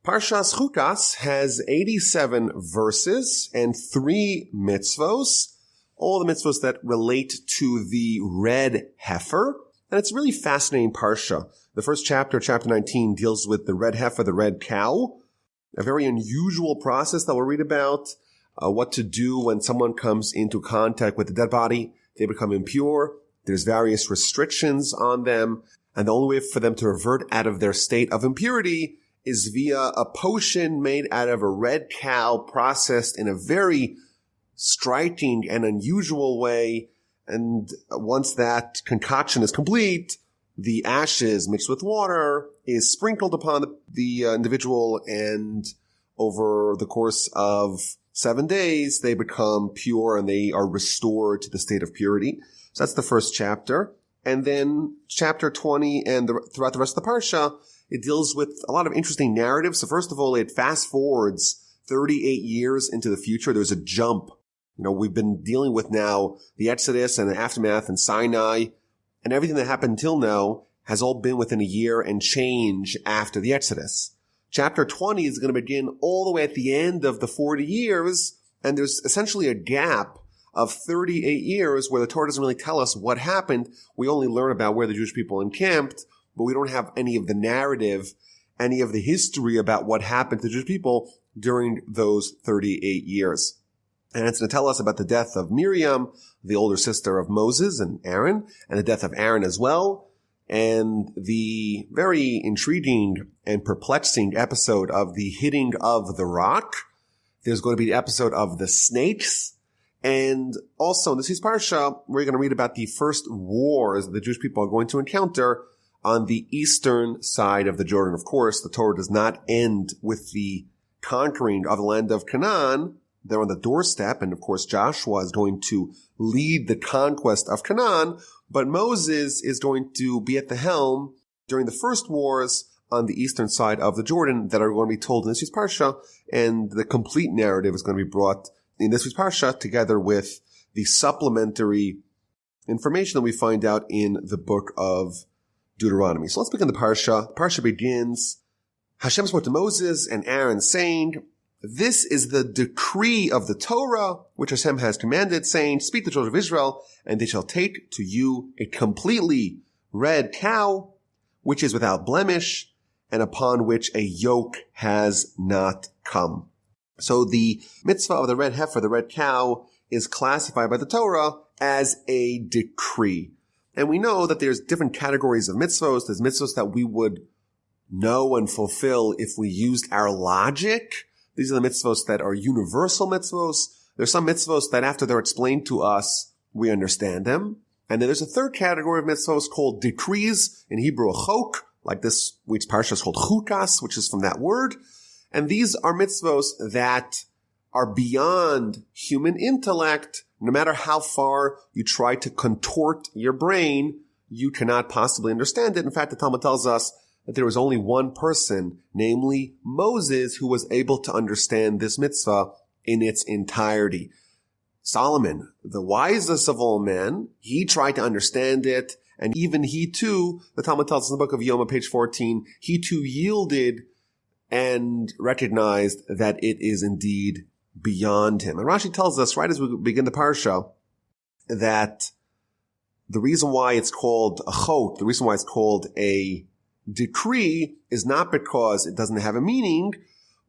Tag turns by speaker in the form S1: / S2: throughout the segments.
S1: Parshas Chukas has 87 verses and 3 mitzvos, all the mitzvos that relate to the Red Heifer. And it's a really fascinating Parsha. The first chapter, chapter 19, deals with the Red Heifer, the red cow, a very unusual process that we'll read about, what to do when someone comes into contact with the dead body. They become impure. There's various restrictions on them. And the only way for them to revert out of their state of impurity is via a potion made out of a red cow processed in a very striking and unusual way. And once that concoction is complete, the ashes mixed with water is sprinkled upon the individual, and over the course of 7 days, they become pure and they are restored to the state of purity. So that's the first chapter. And then chapter 20 and throughout the rest of the Parsha, it deals with a lot of interesting narratives. So first of all, it fast forwards 38 years into the future. There's a jump. We've been dealing with now the Exodus and the aftermath and Sinai, and everything that happened until now has all been within a year and change after the Exodus. Chapter 20 is going to begin all the way at the end of the 40 years, and there's essentially a gap of 38 years where the Torah doesn't really tell us what happened. We only learn about where the Jewish people encamped, but we don't have any of the narrative, any of the history about what happened to the Jewish people during those 38 years. And it's going to tell us about the death of Miriam, the older sister of Moses and Aaron, and the death of Aaron as well, and the very intriguing and perplexing episode of the hitting of the rock. There's going to be the episode of the snakes. And also in this week's Parsha, we're going to read about the first wars the Jewish people are going to encounter on the eastern side of the Jordan. Of course, the Torah does not end with the conquering of the land of Canaan. They're on the doorstep, and of course Joshua is going to lead the conquest of Canaan, but Moses is going to be at the helm during the first wars on the eastern side of the Jordan that are going to be told in this week's Parsha, and the complete narrative is going to be brought in this week's Parsha together with the supplementary information that we find out in the book of Deuteronomy. So let's begin the Parsha. The Parsha begins, Hashem spoke to Moses and Aaron saying, "This is the decree of the Torah, which Hashem has commanded, saying, speak to the children of Israel, and they shall take to you a completely red cow, which is without blemish, and upon which a yoke has not come." So the mitzvah of the red heifer, the red cow, is classified by the Torah as a decree. And we know that there's different categories of mitzvahs. There's mitzvahs that we would know and fulfill if we used our logic. These are the mitzvos that are universal mitzvos. There's some mitzvos that after they're explained to us, we understand them. And then there's a third category of mitzvos called decrees, in Hebrew a chok, like this week's Parsha is called Chukas, which is from that word. And these are mitzvos that are beyond human intellect. No matter how far you try to contort your brain, you cannot possibly understand it. In fact, the Talmud tells us that there was only one person, namely Moses, who was able to understand this mitzvah in its entirety. Solomon, the wisest of all men, he tried to understand it, and even he too, the Talmud tells us in the book of Yoma, page 14, he too yielded and recognized that it is indeed beyond him. And Rashi tells us, right as we begin the Parsha, that the reason why it's called a chok, the reason why it's called a decree is not because it doesn't have a meaning,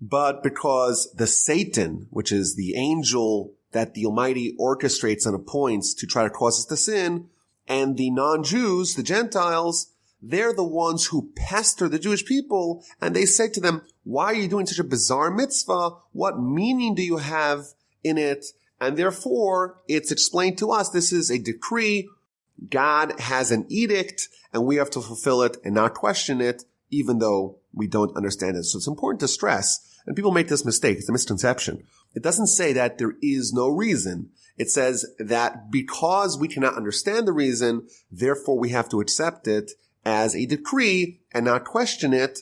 S1: but because the Satan, which is the angel that the Almighty orchestrates and appoints to try to cause us to sin, and the non-Jews, the Gentiles, they're the ones who pester the Jewish people, and they say to them, why are you doing such a bizarre mitzvah? What meaning do you have in it? And therefore, it's explained to us, this is a decree. God has an edict, and we have to fulfill it and not question it, even though we don't understand it. So it's important to stress, and people make this mistake, it's a misconception. It doesn't say that there is no reason. It says that because we cannot understand the reason, therefore we have to accept it as a decree and not question it,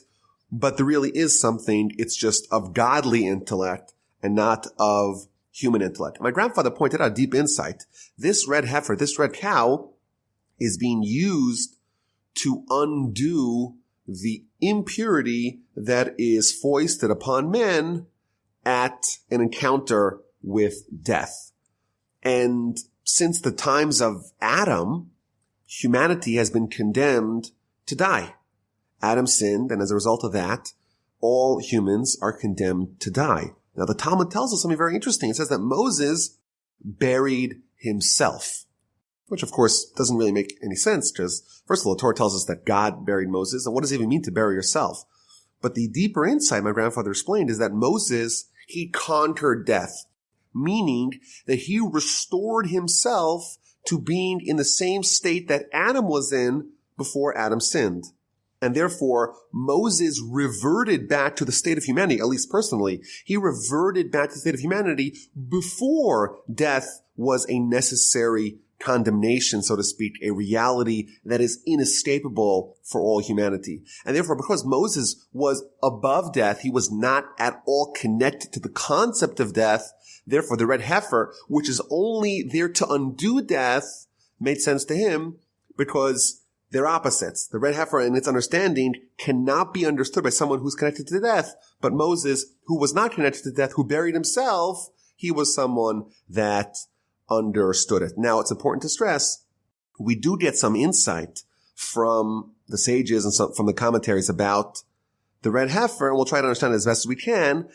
S1: but there really is something, it's just of godly intellect and not of human intellect. My grandfather pointed out a deep insight. This red heifer, this red cow, is being used to undo the impurity that is foisted upon men at an encounter with death. And since the times of Adam, humanity has been condemned to die. Adam sinned, and as a result of that, all humans are condemned to die. Now, the Talmud tells us something very interesting. It says that Moses buried himself, which, of course, doesn't really make any sense because, first of all, the Torah tells us that God buried Moses, and what does it even mean to bury yourself? But the deeper insight, my grandfather explained, is that Moses, he conquered death, meaning that he restored himself to being in the same state that Adam was in before Adam sinned. And therefore, Moses reverted back to the state of humanity, at least personally. He reverted back to the state of humanity before death was a necessary condemnation, so to speak, a reality that is inescapable for all humanity. And therefore, because Moses was above death, he was not at all connected to the concept of death. Therefore, the red heifer, which is only there to undo death, made sense to him because they're opposites. The red heifer, in its understanding, cannot be understood by someone who's connected to death. But Moses, who was not connected to death, who buried himself, he was someone that understood it. Now, it's important to stress, we do get some insight from the sages and from the commentaries about the red heifer, and we'll try to understand it as best as we can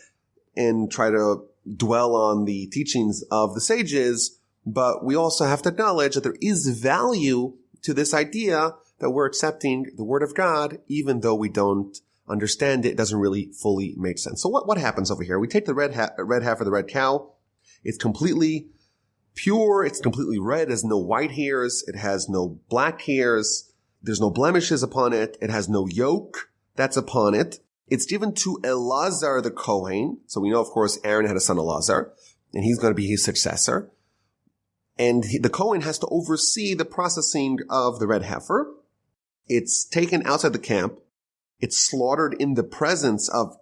S1: and try to dwell on the teachings of the sages. But we also have to acknowledge that there is value to this idea that we're accepting the word of God, even though we don't understand it. It doesn't really fully make sense. So what happens over here? We take the red heifer, the red cow. It's completely pure. It's completely red. It has no white hairs. It has no black hairs. There's no blemishes upon it. It has no yoke that's upon it. It's given to Elazar the Kohen. So we know, of course, Aaron had a son Elazar, and he's going to be his successor. And the Kohen has to oversee the processing of the red heifer. It's taken outside the camp. It's slaughtered in the presence of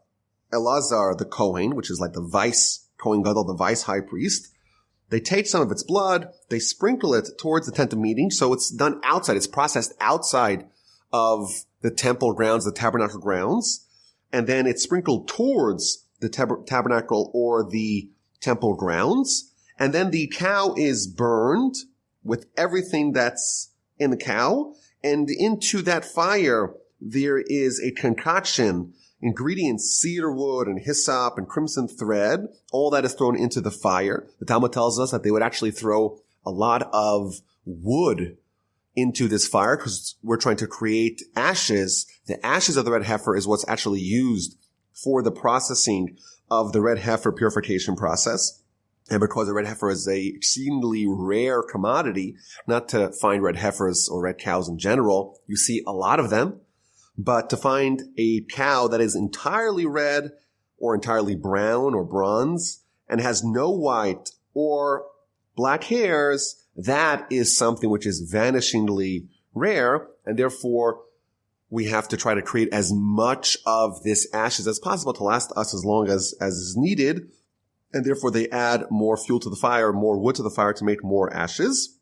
S1: Elazar the Kohen, which is like the vice Kohen Gadol, the vice high priest. They take some of its blood. They sprinkle it towards the tent of meeting. So it's done outside. It's processed outside of the temple grounds, the tabernacle grounds. And then it's sprinkled towards the tabernacle or the temple grounds. And then the cow is burned with everything that's in the cow. And into that fire, there is a concoction, ingredients, cedar wood and hyssop and crimson thread. All that is thrown into the fire. The Talmud tells us that they would actually throw a lot of wood into this fire because we're trying to create ashes. The ashes of the red heifer is what's actually used for the processing of the red heifer purification process. And because the red heifer is a exceedingly rare commodity, not to find red heifers or red cows in general, you see a lot of them, but to find a cow that is entirely red or entirely brown or bronze and has no white or black hairs, that is something which is vanishingly rare, and therefore we have to try to create as much of this ashes as possible to last us as long as is needed. And therefore they add more fuel to the fire, more wood to the fire to make more ashes.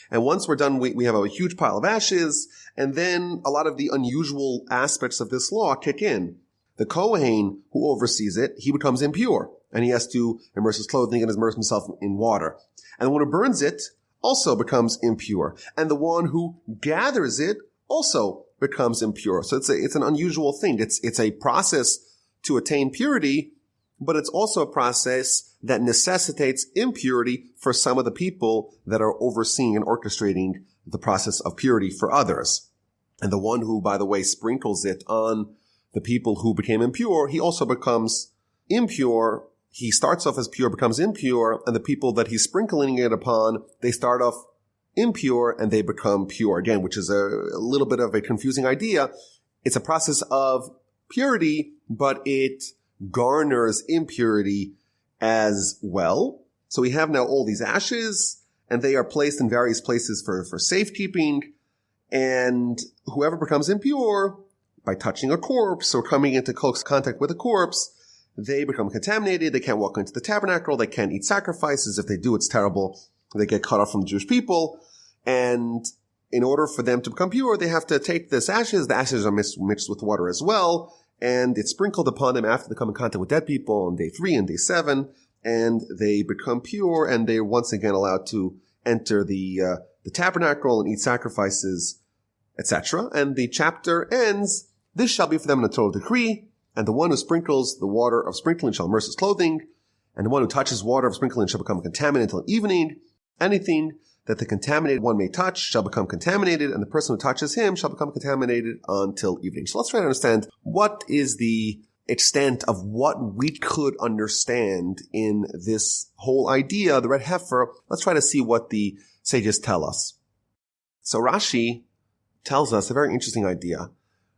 S1: And once we're done, we have a huge pile of ashes, and then a lot of the unusual aspects of this law kick in. The Kohen who oversees it, he becomes impure, and he has to immerse his clothing and immerse himself in water. And the one who burns it also becomes impure. And the one who gathers it also becomes impure. So it's an unusual thing. It's a process to attain purity, but it's also a process that necessitates impurity for some of the people that are overseeing and orchestrating the process of purity for others. And the one who, by the way, sprinkles it on the people who became impure, he also becomes impure. He starts off as pure, becomes impure, and the people that he's sprinkling it upon, they start off impure and they become pure again, which is a little bit of a confusing idea. It's a process of purity, but it garners impurity as well. So we have now all these ashes, and they are placed in various places for safekeeping. And whoever becomes impure by touching a corpse or coming into close contact with a corpse, they become contaminated. They can't walk into the tabernacle. They can't eat sacrifices. If they do, it's terrible. They get cut off from the Jewish people. And in order for them to become pure, they have to take this ashes. The ashes are mixed with water as well, and it's sprinkled upon them after they come in contact with dead people on day 3 and day 7, and they become pure, and they're once again allowed to enter the tabernacle and eat sacrifices, etc. And the chapter ends, "This shall be for them an eternal decree, and the one who sprinkles the water of sprinkling shall immerse his clothing, and the one who touches water of sprinkling shall become contaminated until evening. Anything that the contaminated one may touch shall become contaminated, and the person who touches him shall become contaminated until evening." So let's try to understand what is the extent of what we could understand in this whole idea, the red heifer. Let's try to see what the sages tell us. So Rashi tells us a very interesting idea.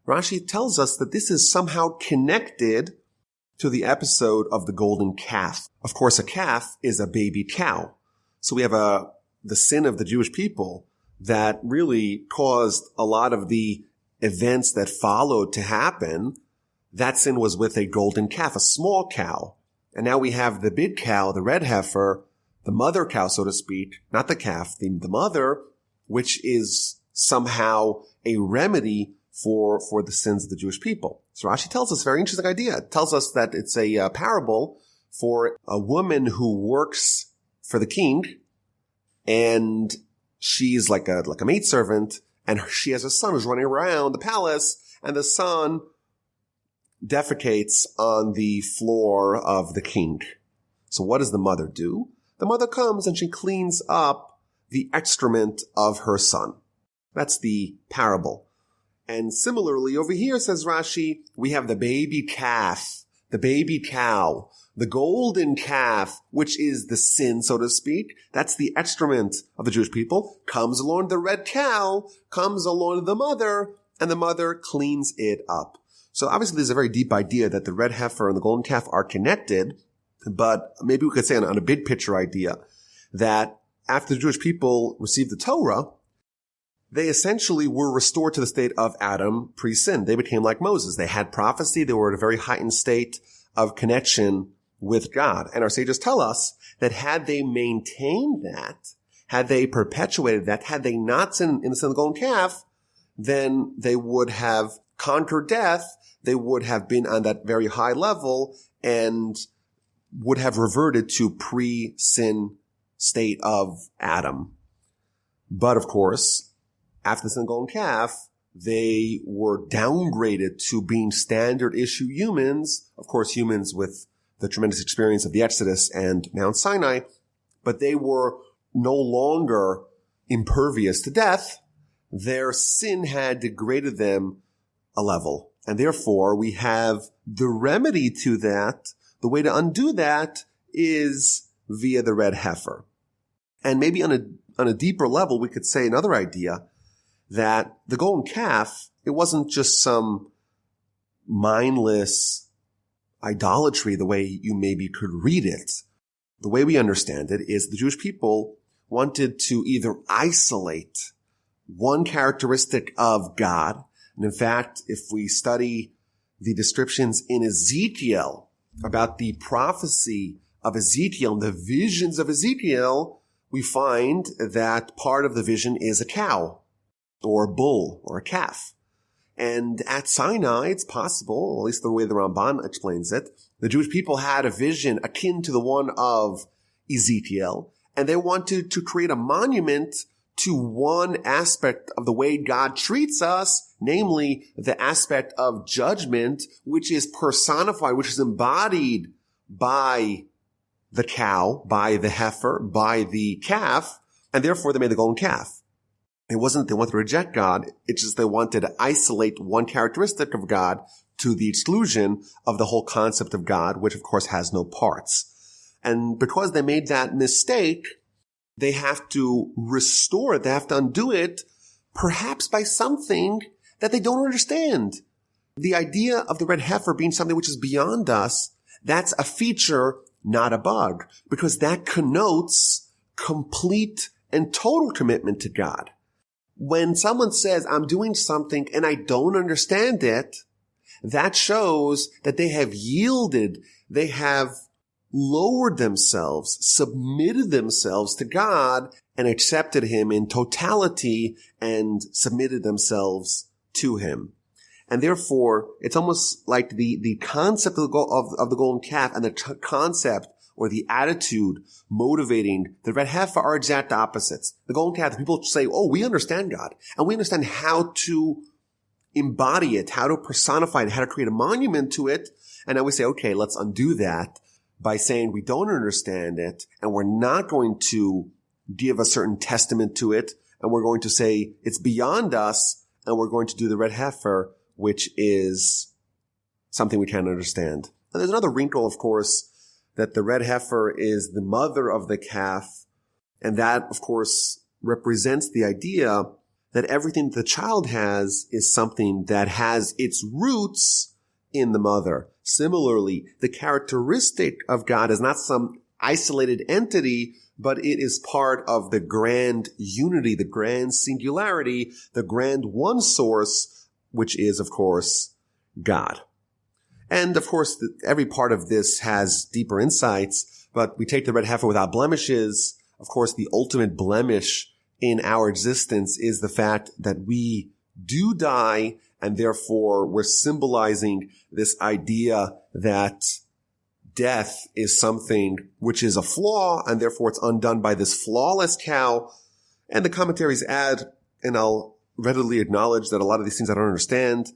S1: Rashi tells us that this is somehow connected to the episode of the golden calf. Of course, a calf is a baby cow. So we have the sin of the Jewish people that really caused a lot of the events that followed to happen. That sin was with a golden calf, a small cow. And now we have the big cow, the red heifer, the mother cow, so to speak, not the calf, the mother, which is somehow a remedy for the sins of the Jewish people. So Rashi tells us a very interesting idea. It tells us that it's a parable for a woman who works for the king, and she's like a maidservant, and she has a son who's running around the palace, and the son defecates on the floor of the king. So what does the mother do? The mother comes and she cleans up the excrement of her son. That's the parable. And similarly over here, says Rashi, we have the baby calf, the baby cow, the golden calf, which is the sin, so to speak. That's the excrement of the Jewish people. Comes along the red cow, comes along the mother, and the mother cleans it up. So obviously there's a very deep idea that the red heifer and the golden calf are connected, but maybe we could say on a big picture idea that after the Jewish people received the Torah, they essentially were restored to the state of Adam pre-sin. They became like Moses. They had prophecy. They were in a very heightened state of connection with God. And our sages tell us that had they maintained that, had they perpetuated that, had they not sinned in the sin of the golden calf, then they would have conquered death. They would have been on that very high level and would have reverted to pre-sin state of Adam. But of course, after the sin of the golden calf, they were downgraded to being standard issue humans. Of course, humans with the tremendous experience of the Exodus and Mount Sinai, but they were no longer impervious to death. Their sin had degraded them a level. And therefore, we have the remedy to that. The way to undo that is via the red heifer. And maybe on a deeper level, we could say another idea that the golden calf, it wasn't just some mindless idolatry the way you maybe could read it. The way we understand it is the Jewish people wanted to either isolate one characteristic of God. And in fact, if we study the descriptions in Ezekiel about the prophecy of Ezekiel and the visions of Ezekiel, we find that part of the vision is a cow or a bull or a calf. And at Sinai, it's possible, at least the way the Ramban explains it, the Jewish people had a vision akin to the one of Ezekiel, and they wanted to create a monument to one aspect of the way God treats us, namely the aspect of judgment, which is personified, which is embodied by the cow, by the heifer, by the calf, and therefore they made the golden calf. It wasn't that they wanted to reject God, it's just they wanted to isolate one characteristic of God to the exclusion of the whole concept of God, which of course has no parts. And because they made that mistake, they have to restore it, they have to undo it, perhaps by something that they don't understand. The idea of the red heifer being something which is beyond us, that's a feature, not a bug, because that connotes complete and total commitment to God. When someone says, I'm doing something and I don't understand it, that shows that they have yielded, they have lowered themselves, submitted themselves to God, and accepted him in totality and submitted themselves to him. And therefore, it's almost like the concept of the golden calf and the concept or the attitude motivating the red heifer are exact opposites. The golden calf, people say, oh, we understand God, and we understand how to embody it, how to personify it, how to create a monument to it. And now we say, okay, let's undo that by saying we don't understand it, and we're not going to give a certain testament to it, and we're going to say it's beyond us, and we're going to do the red heifer, which is something we can't understand. And there's another wrinkle, of course, that the red heifer is the mother of the calf, and that, of course, represents the idea that everything that the child has is something that has its roots in the mother. Similarly, the characteristic of God is not some isolated entity, but it is part of the grand unity, the grand singularity, the grand one source, which is, of course, God. And, of course, every part of this has deeper insights, but we take the red heifer without blemishes. Of course, the ultimate blemish in our existence is the fact that we do die, and therefore we're symbolizing this idea that death is something which is a flaw, and therefore it's undone by this flawless cow. And the commentaries add, and I'll readily acknowledge that a lot of these things I don't understand,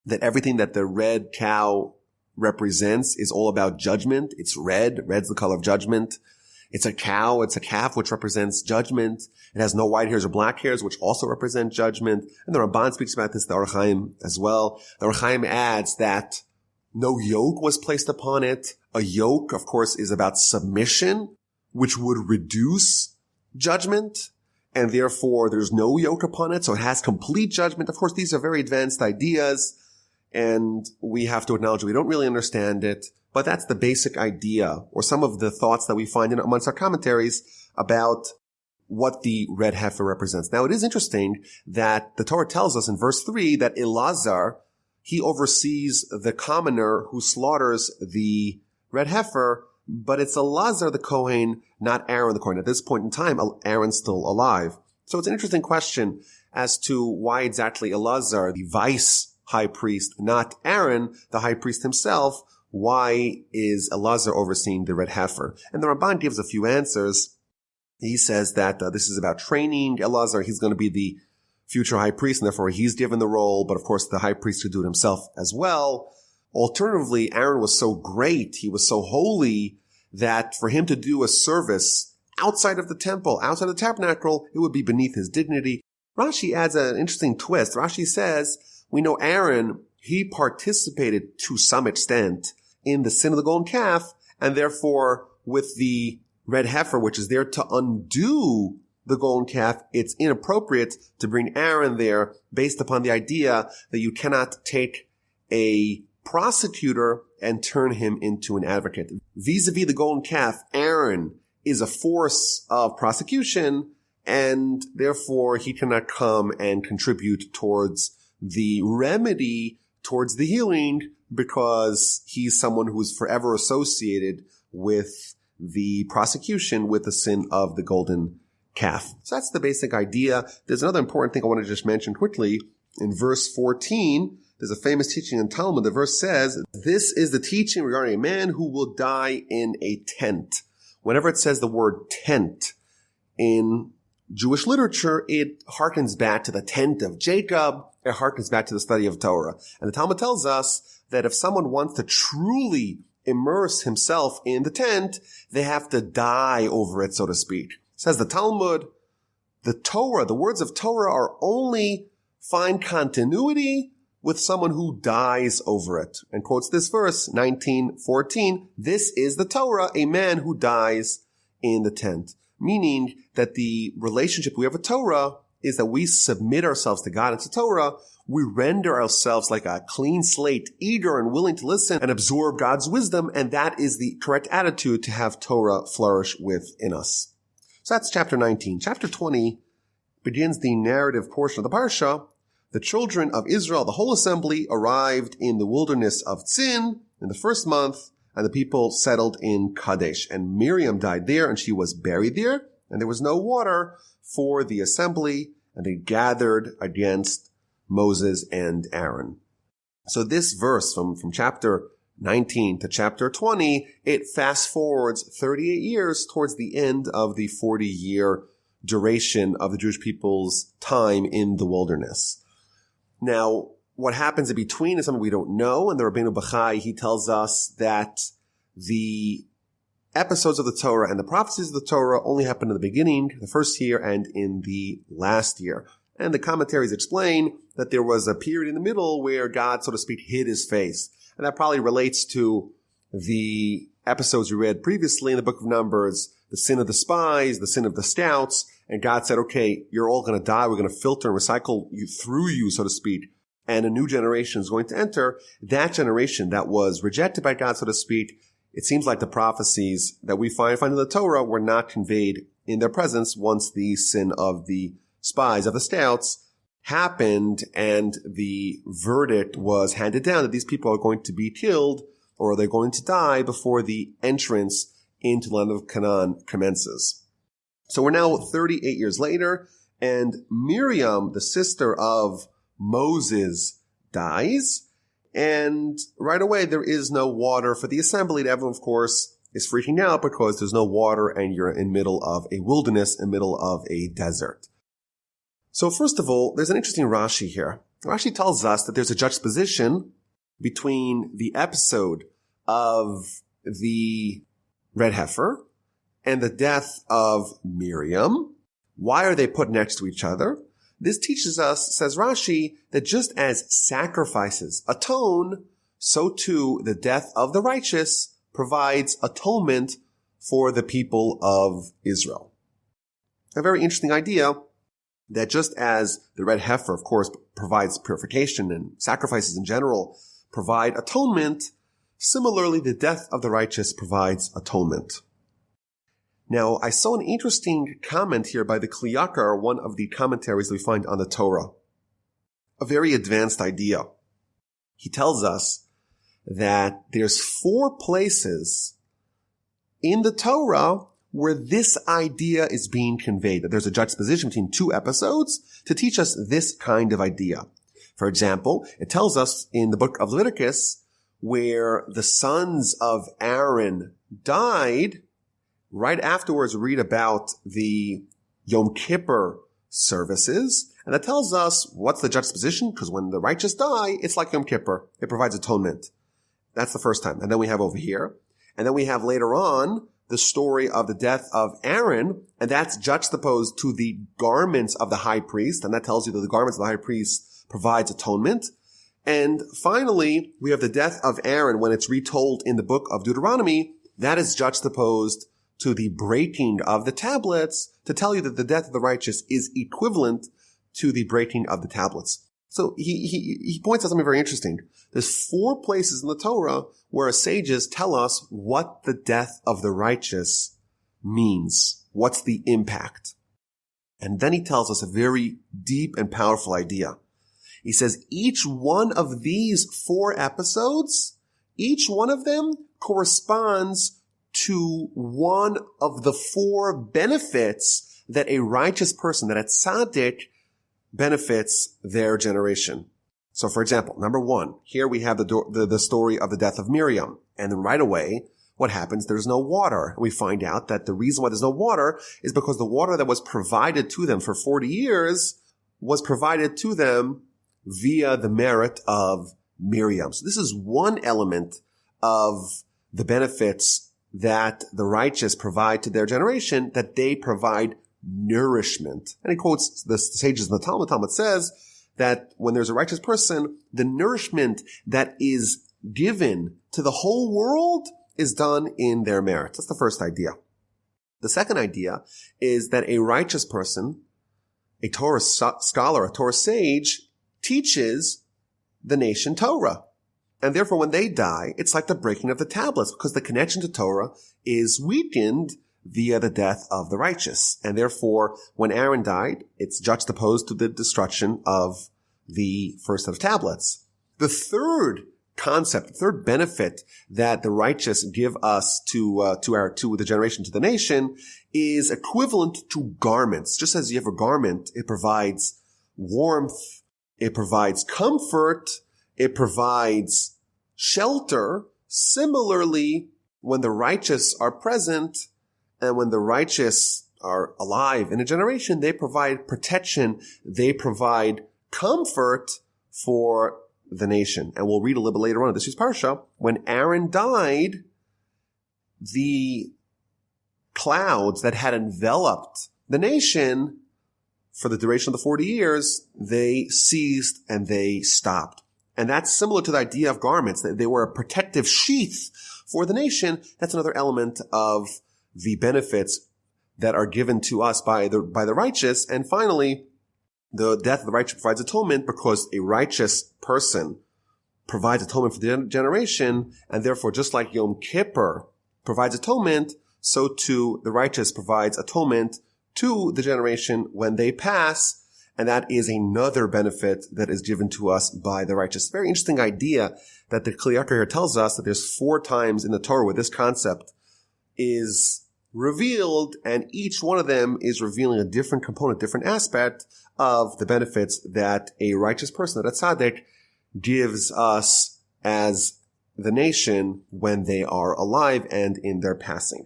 S1: that everything that the red cow represents is all about judgment. It's red. Red's the color of judgment. It's a cow. It's a calf, which represents judgment. It has no white hairs or black hairs, which also represent judgment. And the Ramban speaks about this, the Or Chaim as well. The Or Chaim adds that no yoke was placed upon it. A yoke, of course, is about submission, which would reduce judgment. And therefore, there's no yoke upon it. So it has complete judgment. Of course, these are very advanced ideas, and we have to acknowledge we don't really understand it. But that's the basic idea, or some of the thoughts that we find in amongst our commentaries about what the red heifer represents. Now, it is interesting that the Torah tells us in verse 3 that Elazar, he oversees the commoner who slaughters the red heifer, but it's Elazar the Kohen, not Aaron the Kohen. At this point in time, Aaron's still alive. So it's an interesting question as to why exactly Elazar, the vice high priest, not Aaron, the high priest himself, why is Elazar overseeing the red heifer? And the Ramban gives a few answers. He says that this is about training Elazar. He's going to be the future high priest, and therefore he's given the role, but of course the high priest could do it himself as well. Alternatively, Aaron was so great, he was so holy, that for him to do a service outside of the temple, outside of the tabernacle, it would be beneath his dignity. Rashi adds an interesting twist. Rashi says, we know Aaron, he participated to some extent in the sin of the golden calf, and therefore with the red heifer, which is there to undo the golden calf, it's inappropriate to bring Aaron there based upon the idea that you cannot take a prosecutor and turn him into an advocate. Vis-a-vis the golden calf, Aaron is a force of prosecution, and therefore he cannot come and contribute towards the remedy, towards the healing, because he's someone who's forever associated with the prosecution with the sin of the golden calf. So that's the basic idea. There's another important thing I want to just mention quickly. In verse 14, there's a famous teaching in Talmud. The verse says, this is the teaching regarding a man who will die in a tent. Whenever it says the word tent in Jewish literature, it harkens back to the tent of Jacob. It harkens back to the study of Torah. And the Talmud tells us that if someone wants to truly immerse himself in the tent, they have to die over it, so to speak. Says the Talmud, the Torah, the words of Torah are only find continuity with someone who dies over it. And quotes this verse, 19:14, this is the Torah, a man who dies in the tent. Meaning that the relationship we have with Torah is that we submit ourselves to God and to Torah. We render ourselves like a clean slate, eager and willing to listen and absorb God's wisdom. And that is the correct attitude to have Torah flourish within us. So that's chapter 19. Chapter 20 begins the narrative portion of the Parsha. The children of Israel, the whole assembly, arrived in the wilderness of Tzin in the first month, and the people settled in Kadesh. And Miriam died there, and she was buried there, and there was no water for the assembly, and they gathered against Moses and Aaron. So this verse from chapter 19 to chapter 20, it fast forwards 38 years towards the end of the 40-year duration of the Jewish people's time in the wilderness. Now, what happens in between is something we don't know, and the Rabbeinu Bachai, he tells us that the episodes of the Torah and the prophecies of the Torah only happen in the beginning, the first year, and in the last year. And the commentaries explain that there was a period in the middle where God, so to speak, hid his face. And that probably relates to the episodes we read previously in the book of Numbers, the sin of the spies, the sin of the scouts. And God said, okay, you're all going to die. We're going to filter and recycle you through you, so to speak. And a new generation is going to enter. That generation that was rejected by God, so to speak, it seems like the prophecies that we find in the Torah were not conveyed in their presence once the sin of the spies, of the scouts, happened and the verdict was handed down that these people are going to be killed or they're going to die before the entrance into the land of Canaan commences. So we're now 38 years later, and Miriam, the sister of Moses, dies, and right away there is no water for the assembly. Everyone, of course, is freaking out because there's no water and you're in the middle of a wilderness, in the middle of a desert. So first of all, there's an interesting Rashi here. Rashi tells us that there's a juxtaposition between the episode of the Red Heifer and the death of Miriam. Why are they put next to each other? This teaches us, says Rashi, that just as sacrifices atone, so too the death of the righteous provides atonement for the people of Israel. A very interesting idea that just as the red heifer, of course, provides purification and sacrifices in general provide atonement, similarly the death of the righteous provides atonement. Now, I saw an interesting comment here by the Kli Yakar, one of the commentaries that we find on the Torah. A very advanced idea. He tells us that there's 4 places in the Torah where this idea is being conveyed, that there's a juxtaposition between 2 episodes to teach us this kind of idea. For example, it tells us in the book of Leviticus where the sons of Aaron died. Right afterwards, we read about the Yom Kippur services, and that tells us what's the juxtaposition, because when the righteous die, it's like Yom Kippur. It provides atonement. That's the first time. And then we have over here, and then we have later on the story of the death of Aaron, and that's juxtaposed to the garments of the high priest, and that tells you that the garments of the high priest provides atonement. And finally, we have the death of Aaron when it's retold in the book of Deuteronomy. That is juxtaposed to the breaking of the tablets to tell you that the death of the righteous is equivalent to the breaking of the tablets. So he points out something very interesting. There's 4 places in the Torah where sages tell us what the death of the righteous means. What's the impact? And then he tells us a very deep and powerful idea. He says each one of these 4 episodes, each one of them corresponds to one of the 4 benefits that a righteous person, that a tzaddik, benefits their generation. So for example, number 1, here we have the story of the death of Miriam. And then right away, what happens? There's no water. We find out that the reason why there's no water is because the water that was provided to them for 40 years was provided to them via the merit of Miriam. So this is one element of the benefits that the righteous provide to their generation, that they provide nourishment. And he quotes the sages in the Talmud. Talmud says that when there's a righteous person, the nourishment that is given to the whole world is done in their merit. That's the first idea. The second idea is that a righteous person, a Torah scholar, a Torah sage, teaches the nation Torah. And therefore, when they die, it's like the breaking of the tablets, because the connection to Torah is weakened via the death of the righteous. And therefore, when Aaron died, it's juxtaposed to the destruction of the first set of tablets. The third concept, the third benefit that the righteous give us to the generation, to the nation, is equivalent to garments. Just as you have a garment, it provides warmth, it provides comfort, it provides shelter. Similarly, when the righteous are present and when the righteous are alive in a generation, they provide protection, they provide comfort for the nation. And we'll read a little bit later on in this week's Parsha, when Aaron died, the clouds that had enveloped the nation for the duration of the 40 years, they ceased and they stopped. And that's similar to the idea of garments, that they were a protective sheath for the nation. That's another element of the benefits that are given to us by the righteous. And finally, the death of the righteous provides atonement, because a righteous person provides atonement for the generation, and therefore, just like Yom Kippur provides atonement, so too the righteous provides atonement to the generation when they pass, and that is another benefit that is given to us by the righteous. Very interesting idea that the Kli Yakar here tells us, that there's 4 times in the Torah where this concept is revealed, and each one of them is revealing a different component, different aspect of the benefits that a righteous person, that a tzaddik, gives us as the nation when they are alive and in their passing.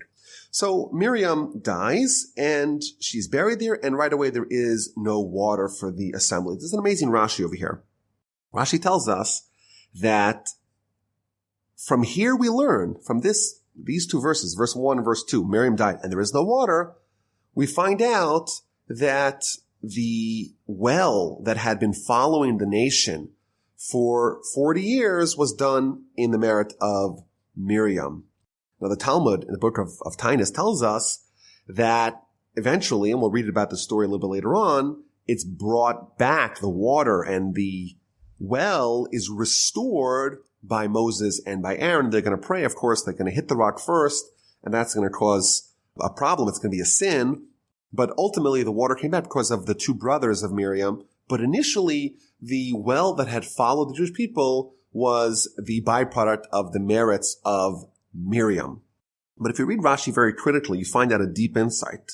S1: So Miriam dies, and she's buried there, and right away there is no water for the assembly. There's an amazing Rashi over here. Rashi tells us that from here we learn, from these 2 verses, verse 1 and verse 2, Miriam died and there is no water, we find out that the well that had been following the nation for 40 years was done in the merit of Miriam. Now the Talmud in the book of Tainus tells us that eventually, and we'll read about the story a little bit later on, it's brought back, the water, and the well is restored by Moses and by Aaron. They're going to pray, of course. They're going to hit the rock first, and that's going to cause a problem. It's going to be a sin. But ultimately, the water came back because of the 2 brothers of Miriam. But initially, the well that had followed the Jewish people was the byproduct of the merits of Miriam. But if you read Rashi very critically, you find out a deep insight.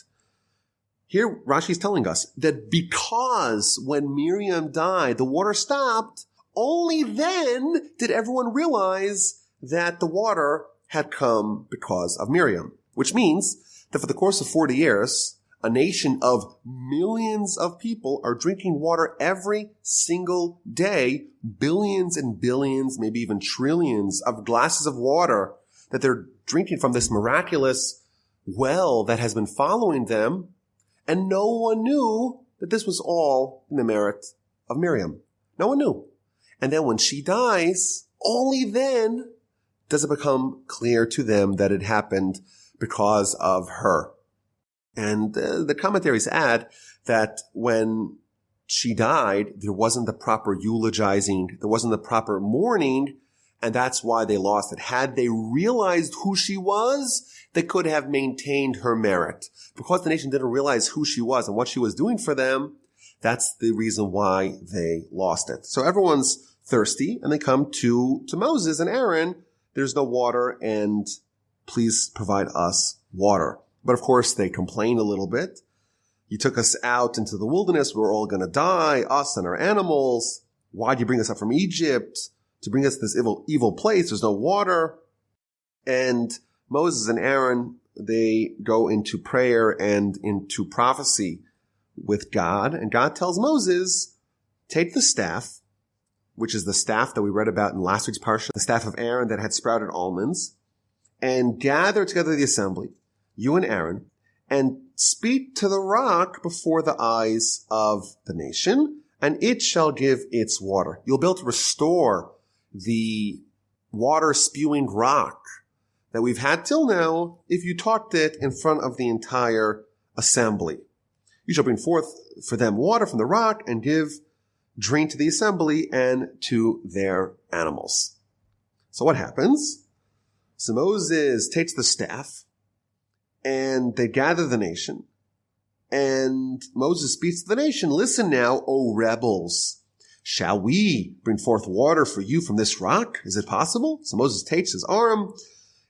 S1: Here, Rashi is telling us that because when Miriam died, the water stopped, only then did everyone realize that the water had come because of Miriam. Which means that for the course of 40 years, a nation of millions of people are drinking water every single day, billions and billions, maybe even trillions of glasses of water that they're drinking from this miraculous well that has been following them, and no one knew that this was all in the merit of Miriam. No one knew. And then when she dies, only then does it become clear to them that it happened because of her. And the commentaries add that when she died, there wasn't the proper eulogizing, there wasn't the proper mourning, and that's why they lost it. Had they realized who she was, they could have maintained her merit. Because the nation didn't realize who she was and what she was doing for them, that's the reason why they lost it. So everyone's thirsty, and they come to Moses and Aaron. There's no water, and please provide us water. But of course, they complain a little bit. You took us out into the wilderness. We're all going to die, us and our animals. Why'd you bring us up from Egypt to bring us to this evil place? There's no water. And Moses and Aaron, they go into prayer and into prophecy with God. And God tells Moses, take the staff, which is the staff that we read about in last week's Parsha, the staff of Aaron that had sprouted almonds, and gather together the assembly, you and Aaron, and speak to the rock before the eyes of the nation, and it shall give its water. You'll be able to restore the water-spewing rock that we've had till now if you talked it in front of the entire assembly. You shall bring forth for them water from the rock and give drink to the assembly and to their animals. So what happens? So Moses takes the staff, and they gather the nation. And Moses speaks to the nation, listen now, O rebels. shall we bring forth water for you from this rock? Is it possible? So Moses takes his arm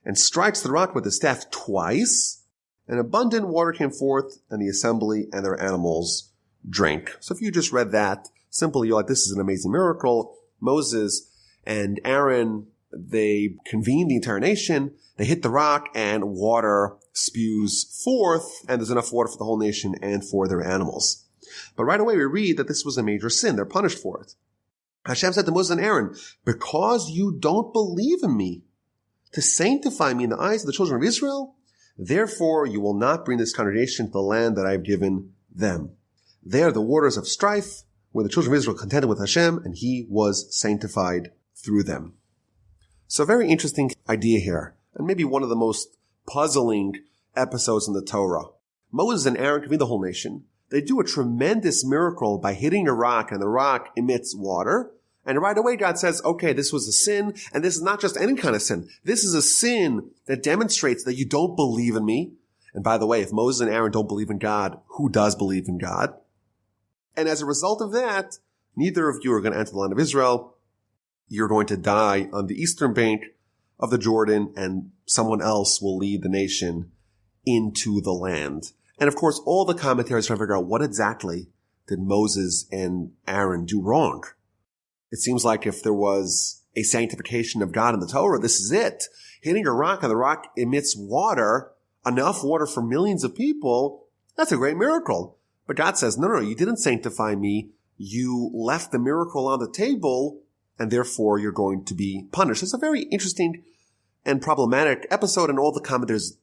S1: and strikes the rock with the staff twice, and abundant water came forth, and the assembly and their animals drank. So if you just read that, simply you're like, this is an amazing miracle. Moses and Aaron, they convene the entire nation, they hit the rock, and water spews forth, and there's enough water for the whole nation and for their animals. But right away we read that this was a major sin. They're punished for it. Hashem said to Moses and Aaron, because you don't believe in me to sanctify me in the eyes of the children of Israel, therefore you will not bring this congregation to the land that I have given them. They are the waters of strife, where the children of Israel contended with Hashem, and he was sanctified through them. So a very interesting idea here, and maybe one of the most puzzling episodes in the Torah. Moses and Aaron convene the whole nation. They do a tremendous miracle by hitting a rock, and the rock emits water. And right away God says, okay, this was a sin, and this is not just any kind of sin. This is a sin that demonstrates that you don't believe in me. And by the way, if Moses and Aaron don't believe in God, who does believe in God? And as a result of that, neither of you are going to enter the land of Israel. You're going to die on the eastern bank of the Jordan, and someone else will lead the nation into the land. And of course, all the commentaries trying to figure out what exactly did Moses and Aaron do wrong. It seems like if there was a sanctification of God in the Torah, this is it. Hitting a rock and the rock emits water, enough water for millions of people, that's a great miracle. But God says, no, you didn't sanctify me. You left the miracle on the table, and therefore you're going to be punished. It's a very interesting and problematic episode, and all the commentators,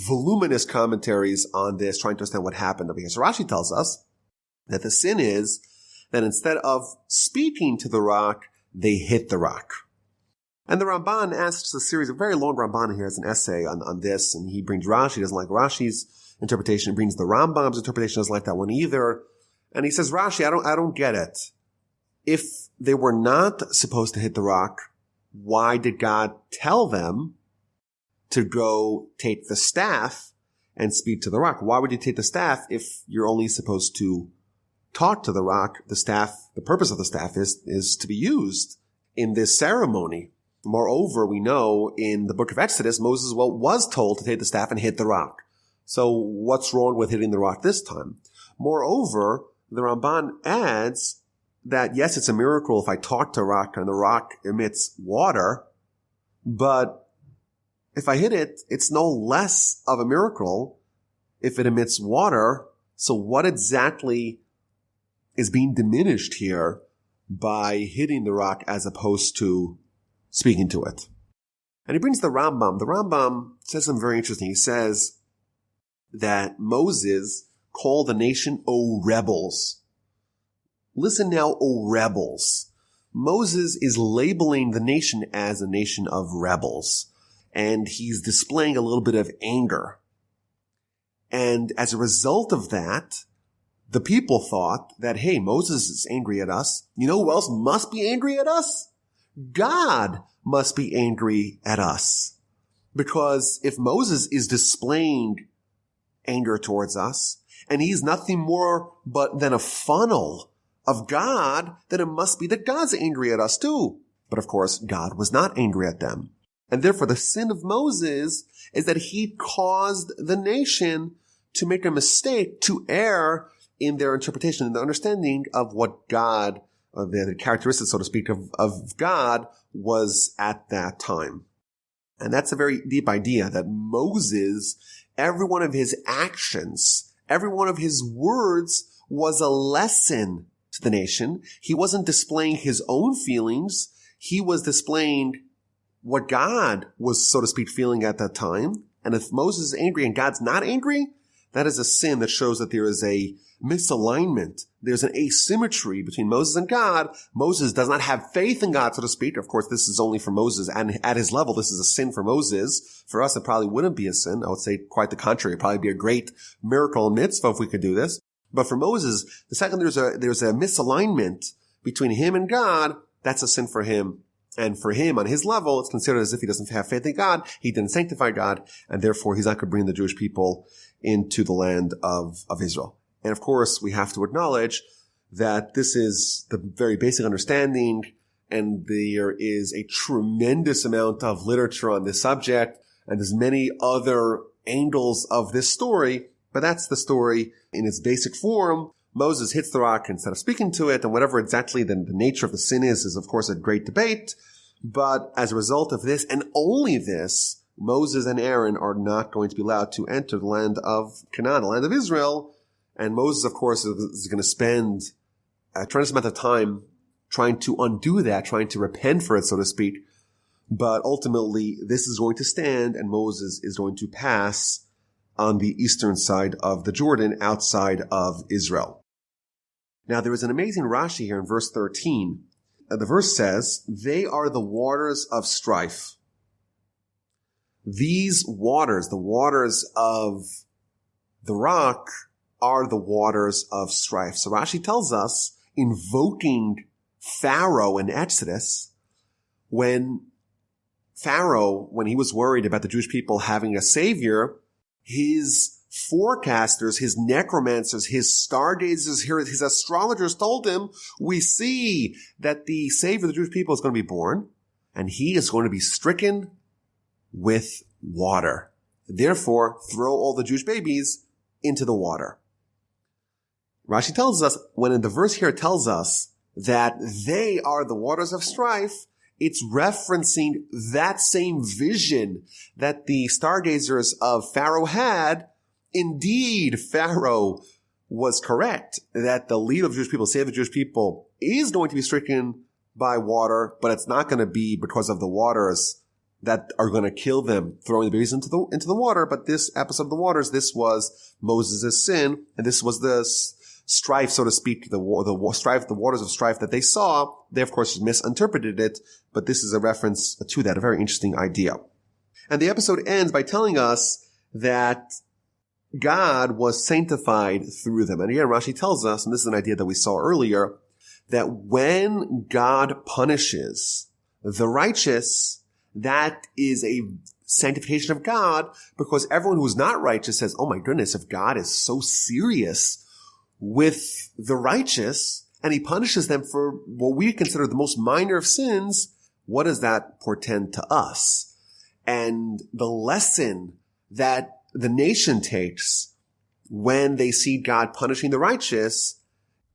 S1: voluminous commentaries on this, trying to understand what happened over here. So Rashi tells us that the sin is that instead of speaking to the rock, they hit the rock. And the Ramban asks a series of very long Ramban here as an essay on this, and he brings Rashi, doesn't like Rashi's interpretation, he brings the Rambam's interpretation, doesn't like that one either. And he says, Rashi, I don't get it. If they were not supposed to hit the rock, why did God tell them to go take the staff and speak to the rock? Why would you take the staff if you're only supposed to talk to the rock? The staff, the purpose of the staff is to be used in this ceremony. Moreover, we know in the book of Exodus, Moses was told to take the staff and hit the rock. So what's wrong with hitting the rock this time? Moreover, the Ramban adds that yes, it's a miracle if I talk to a rock and the rock emits water, but if I hit it, it's no less of a miracle if it emits water. So what exactly is being diminished here by hitting the rock as opposed to speaking to it? And he brings the Rambam. The Rambam says something very interesting. He says that Moses called the nation, O rebels. Listen now, O rebels. Moses is labeling the nation as a nation of rebels. And he's displaying a little bit of anger. And as a result of that, the people thought that, hey, Moses is angry at us. You know who else must be angry at us? God must be angry at us. Because if Moses is displaying anger towards us, and he's nothing more than a funnel of God, then it must be that God's angry at us too. But of course, God was not angry at them. And therefore, the sin of Moses is that he caused the nation to make a mistake, to err in their interpretation and the understanding of what God, the characteristics, so to speak, of God was at that time. And that's a very deep idea that Moses, every one of his actions, every one of his words was a lesson to the nation. He wasn't displaying his own feelings. He was displaying what God was, so to speak, feeling at that time. And if Moses is angry and God's not angry, that is a sin that shows that there is a misalignment. There's an asymmetry between Moses and God. Moses does not have faith in God, so to speak. Of course, this is only for Moses, and at his level, this is a sin for Moses. For us, it probably wouldn't be a sin. I would say quite the contrary. It'd probably be a great miracle and mitzvah if we could do this. But for Moses, the second there's a misalignment between him and God, that's a sin for him. And for him, on his level, it's considered as if he doesn't have faith in God. He didn't sanctify God, and therefore he's not going to bring the Jewish people into the land of Israel. And of course, we have to acknowledge that this is the very basic understanding, and there is a tremendous amount of literature on this subject, and there's many other angles of this story, but that's the story in its basic form. Moses hits the rock instead of speaking to it, and whatever exactly the nature of the sin is of course a great debate. But as a result of this, and only this, Moses and Aaron are not going to be allowed to enter the land of Canaan, the land of Israel. And Moses, of course, is going to spend a tremendous amount of time trying to undo that, trying to repent for it, so to speak. But ultimately, this is going to stand, and Moses is going to pass on the eastern side of the Jordan, outside of Israel. Now, there is an amazing Rashi here in verse 13. The verse says, "They are the waters of strife." These waters, the waters of the rock, are the waters of strife. So Rashi tells us, invoking Pharaoh in Exodus, when Pharaoh, when he was worried about the Jewish people having a savior, his forecasters, his necromancers, his stargazers, his astrologers told him, we see that the savior of the Jewish people is going to be born, and he is going to be stricken with water. Therefore, throw all the Jewish babies into the water. Rashi tells us, when in the verse here tells us that they are the waters of strife, it's referencing that same vision that the stargazers of Pharaoh had. Indeed, Pharaoh was correct that the leader of the Jewish people, save the Jewish people, is going to be stricken by water, but it's not going to be because of the waters that are going to kill them, throwing the babies into the water. But this episode of the waters, this was Moses' sin, and this was the strife, so to speak, the waters of strife that they saw. They, of course, misinterpreted it, but this is a reference to that, a very interesting idea. And the episode ends by telling us that God was sanctified through them. And again, Rashi tells us, and this is an idea that we saw earlier, that when God punishes the righteous, that is a sanctification of God, because everyone who's not righteous says, oh my goodness, if God is so serious with the righteous and he punishes them for what we consider the most minor of sins, what does that portend to us? And the lesson that the nation takes when they see God punishing the righteous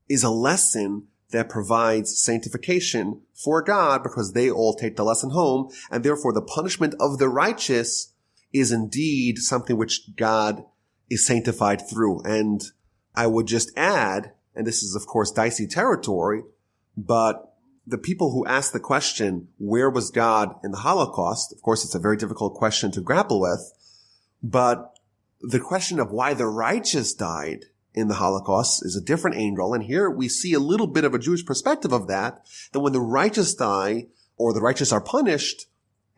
S1: is a lesson that provides sanctification for God, because they all take the lesson home, and therefore the punishment of the righteous is indeed something which God is sanctified through. And I would just add, and this is of course dicey territory, but the people who ask the question, where was God in the Holocaust? Of course, it's a very difficult question to grapple with, but the question of why the righteous died in the Holocaust is a different angle. And here we see a little bit of a Jewish perspective of that when the righteous die, or the righteous are punished,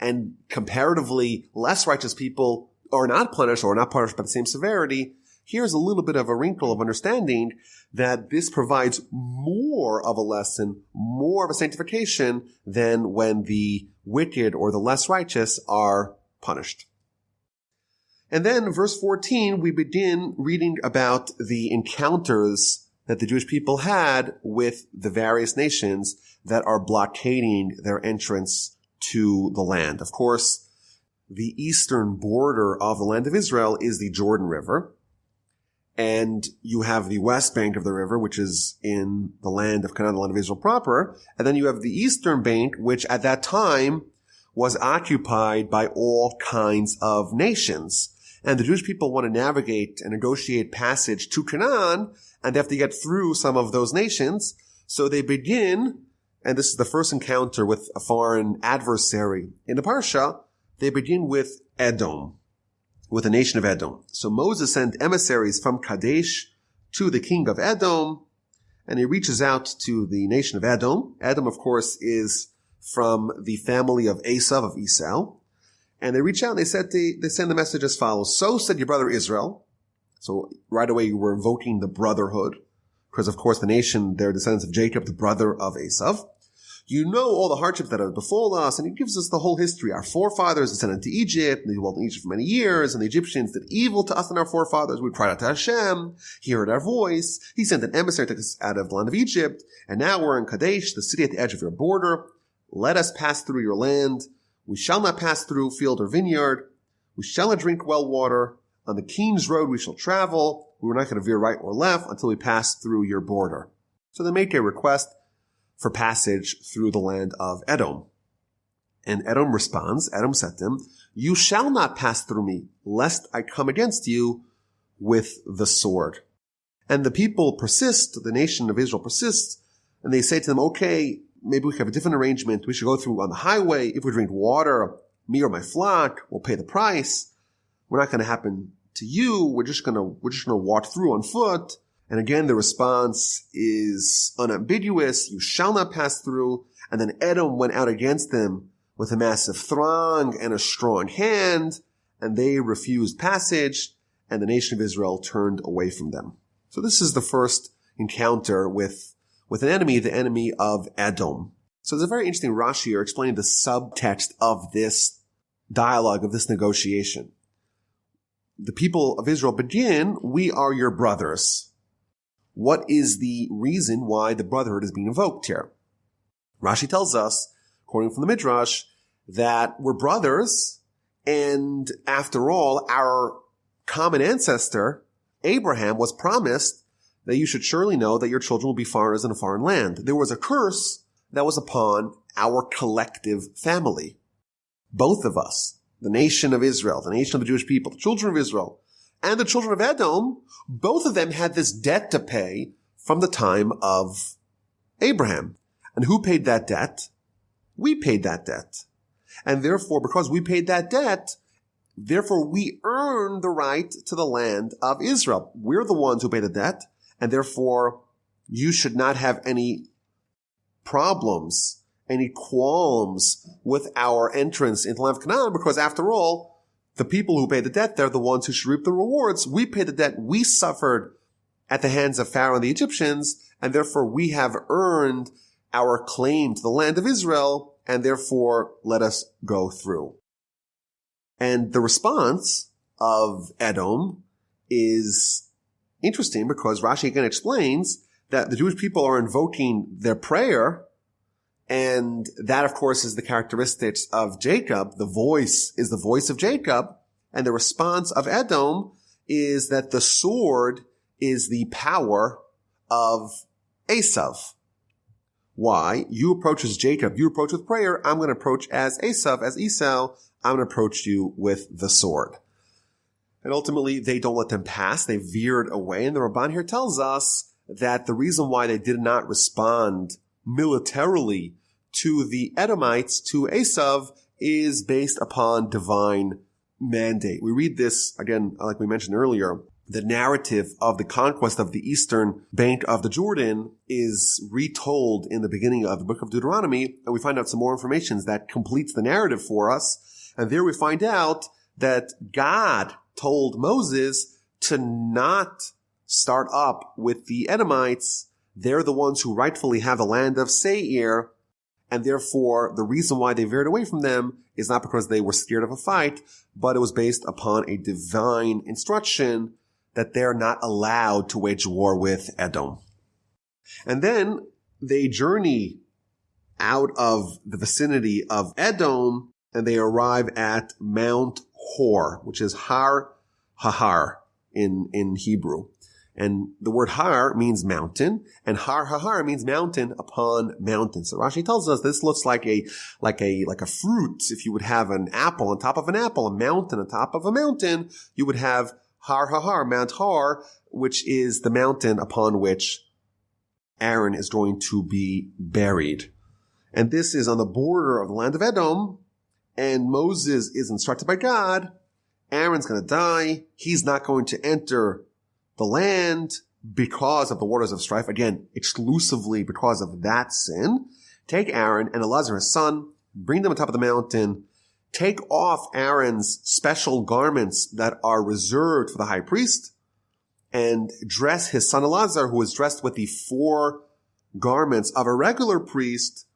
S1: and comparatively less righteous people are not punished, or not punished by the same severity, here's a little bit of a wrinkle of understanding that this provides more of a lesson, more of a sanctification than when the wicked or the less righteous are punished. And then verse 14, we begin reading about the encounters that the Jewish people had with the various nations that are blockading their entrance to the land. Of course, the eastern border of the land of Israel is the Jordan River. And you have the west bank of the river, which is in the land of Canaan, the land of Israel proper. And then you have the eastern bank, which at that time was occupied by all kinds of nations. And the Jewish people want to navigate and negotiate passage to Canaan, and they have to get through some of those nations. So they begin, and this is the first encounter with a foreign adversary in the Parsha, they begin with Edom, with the nation of Edom. So Moses sent emissaries from Kadesh to the king of Edom, and he reaches out to the nation of Edom. Edom, of course, is from the family of Esav, of Esau. And they reach out and they send the message as follows. So said your brother Israel. So right away you were invoking the brotherhood, because of course the nation, they're descendants of Jacob, the brother of Esav. You know all the hardships that have befallen us, and he gives us the whole history. Our forefathers descended to Egypt, and they dwelt in Egypt for many years, and the Egyptians did evil to us and our forefathers. We cried out to Hashem. He heard our voice. He sent an emissary to take us out of the land of Egypt, and now we're in Kadesh, the city at the edge of your border. Let us pass through your land. We shall not pass through field or vineyard. We shall not drink well water. On the king's road we shall travel. We were not going to veer right or left until we pass through your border. So they make a request for passage through the land of Edom. And Edom responds, Edom said to him, you shall not pass through me, lest I come against you with the sword. And the people persist, the nation of Israel persists, and they say to them, okay, maybe we have a different arrangement. We should go through on the highway. If we drink water, me or my flock will pay the price. We're not going to happen to you. We're just going to walk through on foot. And again, the response is unambiguous. You shall not pass through. And then Edom went out against them with a massive throng and a strong hand, and they refused passage, and the nation of Israel turned away from them. So this is the first encounter with an enemy, the enemy of Edom. So there's a very interesting Rashi here explaining the subtext of this dialogue, of this negotiation. The people of Israel begin, we are your brothers. What is the reason why the brotherhood is being invoked here? Rashi tells us, according from the Midrash, that we're brothers, and after all, our common ancestor, Abraham, was promised that you should surely know that your children will be foreigners in a foreign land. There was a curse that was upon our collective family. Both of us, the nation of Israel, the nation of the Jewish people, the children of Israel, and the children of Edom, both of them had this debt to pay from the time of Abraham. And who paid that debt? We paid that debt. And therefore, because we paid that debt, therefore we earn the right to the land of Israel. We're the ones who pay the debt, and therefore you should not have any problems, any qualms with our entrance into the land of Canaan, because after all, the people who pay the debt, they're the ones who should reap the rewards. We pay the debt we suffered at the hands of Pharaoh and the Egyptians, and therefore we have earned our claim to the land of Israel, and therefore let us go through. And the response of Edom is interesting because Rashi again explains that the Jewish people are invoking their prayer, and that, of course, is the characteristics of Jacob. The voice is the voice of Jacob. And the response of Edom is that the sword is the power of Esav. Why? You approach as Jacob. You approach with prayer. I'm going to approach as Esav, as Esau. I'm going to approach you with the sword. And ultimately, they don't let them pass. They veered away. And the Ramban here tells us that the reason why they did not respond militarily to the Edomites, to Esav, is based upon divine mandate. We read this, again, like we mentioned earlier, the narrative of the conquest of the eastern bank of the Jordan is retold in the beginning of the book of Deuteronomy, and we find out some more information that completes the narrative for us. And there we find out that God told Moses to not start up with the Edomites. They're the ones who rightfully have the land of Seir, and therefore the reason why they veered away from them is not because they were scared of a fight, but it was based upon a divine instruction that they're not allowed to wage war with Edom. And then they journey out of the vicinity of Edom, and they arrive at Mount Hor, which is Har Hahar in Hebrew. And the word Har means mountain, and Har Hahar means mountain upon mountain. So Rashi tells us this looks like a fruit. If you would have an apple on top of an apple, a mountain on top of a mountain, you would have Har Hahar, Mount Har, which is the mountain upon which Aaron is going to be buried. And this is on the border of the land of Edom, and Moses is instructed by God, Aaron's going to die. He's not going to enter the land because of the waters of strife. Again, exclusively because of that sin. Take Aaron and Elazar his son, bring them on top of the mountain, take off Aaron's special garments that are reserved for the high priest, and dress his son Elazar, who is dressed with the 4 garments of a regular priest,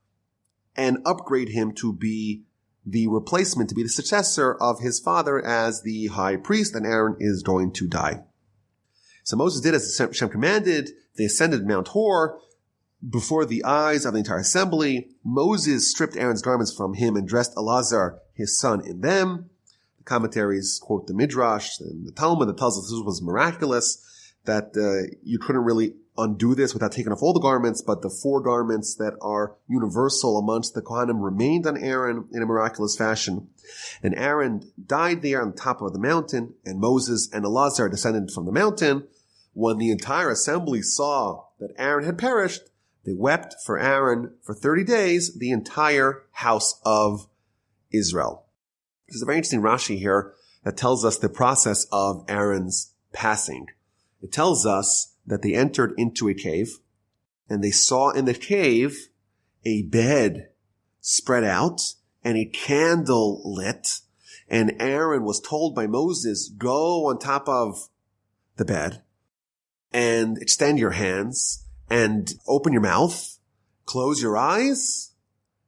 S1: and upgrade him to be the replacement, to be the successor of his father as the high priest, and Aaron is going to die. So Moses did as Hashem commanded. They ascended Mount Hor before the eyes of the entire assembly. Moses stripped Aaron's garments from him and dressed Elazar, his son, in them. The commentaries quote the Midrash and the Talmud that tells us this was miraculous, that you couldn't really undo this without taking off all the garments, but the 4 garments that are universal amongst the Kohanim remained on Aaron in a miraculous fashion. And Aaron died there on the top of the mountain, and Moses and Elazar descended from the mountain. When the entire assembly saw that Aaron had perished, they wept for Aaron for 30 days, the entire house of Israel. There's a very interesting Rashi here that tells us the process of Aaron's passing. It tells us that they entered into a cave, and they saw in the cave a bed spread out and a candle lit, and Aaron was told by Moses, go on top of the bed and extend your hands and open your mouth, close your eyes,